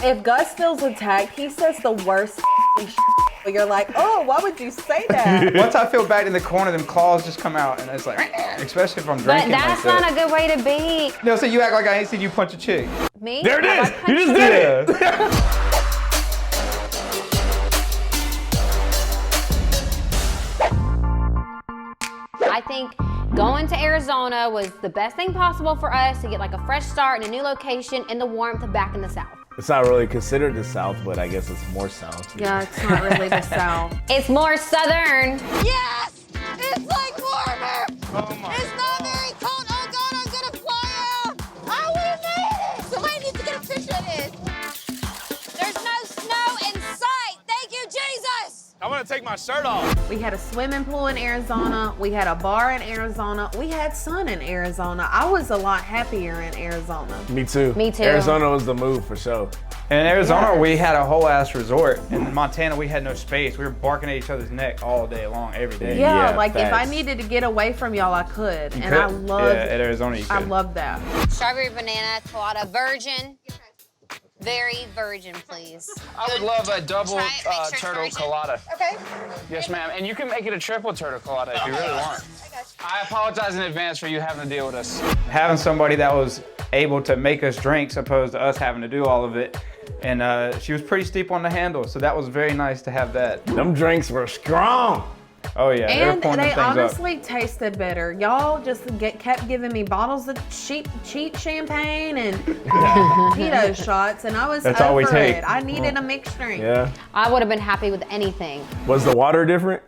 If Gus feels attacked, he says the worst shit. But you're like, oh, why would you say that? Once I feel back in the corner, them claws just come out, and it's like, especially if I'm drinking. But that's like not a good way to be. No, so you act like I ain't seen you punch a chick. Me? There it is. Have I You just punched did it. I think going to Arizona was the best thing possible for us to get like a fresh start in a new location in the warmth back in the South. It's not really considered the South, but I guess it's more South. Yeah, it's not really the South. It's more Southern. Yes! It's like warmer! Oh my It's not very cold. Oh God, I'm gonna fly out! Oh, we made it! Somebody needs to get a picture of this. There's no snow in sight. Thank you, Jesus! I want to take my shirt off. We had a swimming pool in Arizona. We had a bar in Arizona. We had sun in Arizona. I was a lot happier in Arizona. Me too. Me too. Arizona was the move for sure. In Arizona, Yes. we had a whole ass resort. In Montana, we had no space. We were barking at each other's neck all day long, every day. Yeah, Yeah, like if I facts. needed to get away from y'all, I could. You And I could. loved, Yeah, at Arizona, you could. I loved that. Strawberry banana colada, virgin. Very virgin, please. I would love a double Try it, make sure it's turtle virgin. colada. Okay. Yes, ma'am. And you can make it a triple turtle colada if you really want. I apologize in advance for you having to deal with us. Having somebody that was able to make us drinks opposed to us having to do all of it. And she was pretty steep on the handle, so that was very nice to have that. Them drinks were strong. Oh yeah, they were And pouring them they things honestly tasted better. Y'all just kept giving me bottles of cheap champagne and Tito shots, and I was That's over all we take. it. I needed a mixed drink. Yeah. I would have been happy with anything. Was the water different?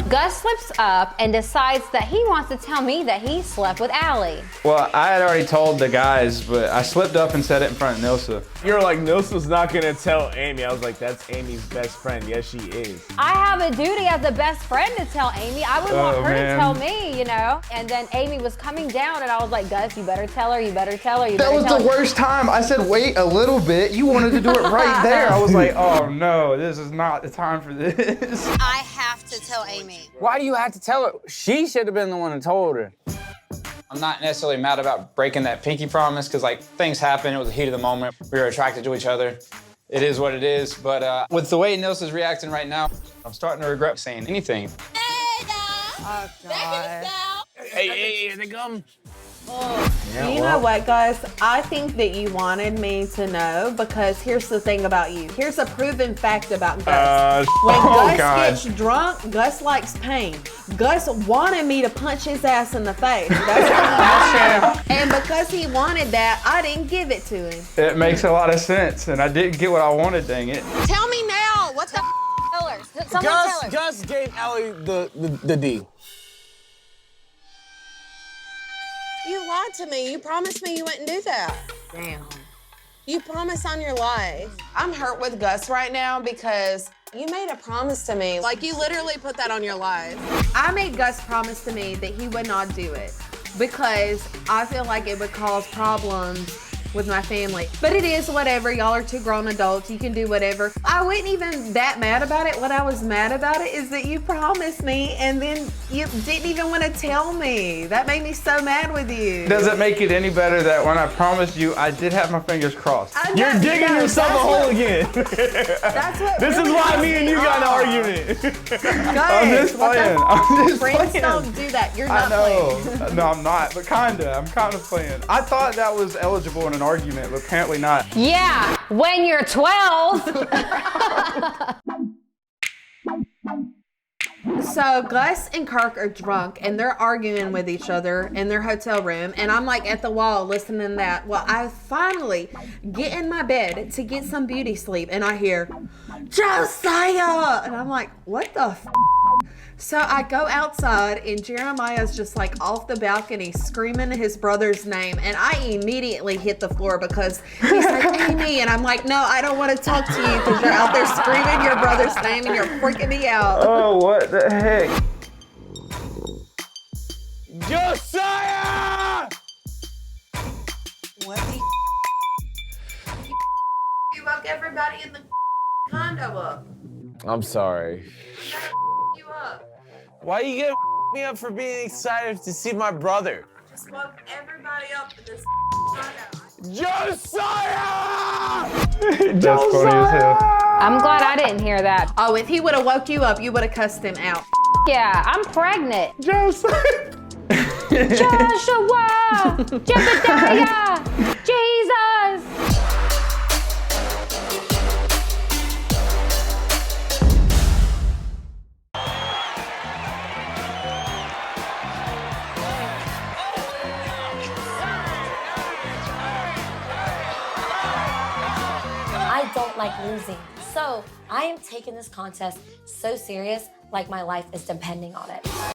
Gus slips up and decides that he wants to tell me that he slept with Allie. Well, I had already told the guys, but I slipped up and said it in front of Nilsa. You're like, Nilsa's not gonna tell Amy. I was like, that's Amy's best friend. Yes, she is. I have a duty as a best friend to tell Amy. I would want Oh, her man. to tell me, you know? And then Amy was coming down and I was like, Gus, you better tell her, you better tell her, you That better was tell the her. worst time. I said, wait a little bit. You wanted to do it right there. I was like, oh no, this is not the time for this. I have to tell Amy. Why do you have to tell her? She should have been the one that told her. I'm not necessarily mad about breaking that pinky promise because like things happen. It was the heat of the moment. We were attracted to each other. It is what it is. But with the way Nilsa's reacting right now, I'm starting to regret saying anything. Hey, Oh, God. Hey, here they come. You know what, Gus? I think that you wanted me to know because here's the thing about you. Here's a proven fact about Gus. When Gus gets drunk, Gus likes pain. Gus wanted me to punch his ass in the face. That's what and because he wanted that, I didn't give it to him. It makes a lot of sense, and I didn't get what I wanted, dang it. Tell me now. What the tell her? Someone tell her. Gus gave Allie the D. You lied to me. You promised me you wouldn't do that. Damn. You promised on your life. I'm hurt with Gus right now because you made a promise to me. Like, you literally put that on your life. I made Gus promise to me that he would not do it because I feel like it would cause problems with my family. But it is whatever. Y'all are two grown adults. You can do whatever. I wasn't even that mad about it. What I was mad about it is that you promised me and then you didn't even want to tell me. That made me so mad with you. Does it make it any better that when I promised you, I did have my fingers crossed? You're digging yourself a hole again. That's what This is really why pissed me and you me got in an off. argument. I'm just playing. I'm just Friends playing. don't do that. You're I not know. playing. No, I'm not, but kinda. I'm kind of playing. I thought that was eligible in an argument, but apparently not. Yeah, when you're 12. So Gus and Kirk are drunk and they're arguing with each other in their hotel room, and I'm like at the wall listening to that. Well, I finally get in my bed to get some beauty sleep and I hear Josiah, and I'm like, what the f? So I go outside and Jeremiah's just like off the balcony screaming his brother's name, and I immediately hit the floor because he's like, Amy, and I'm like, no, I don't want to talk to you because you're out there screaming your brother's name and you're freaking me out. Oh, what the heck? Josiah! What the you woke everybody in the condo up. I'm sorry. You up. Why you get me up for being excited to see my brother? Just woke everybody up in this condo. Josiah! That's funny as hell. I'm glad I didn't hear that. Oh, if he would have woke you up, you would have cussed him out. Yeah, I'm pregnant. Josiah! Joshua! Jebediah! Jesus! I don't like losing. So I am taking this contest so serious, like my life is depending on it.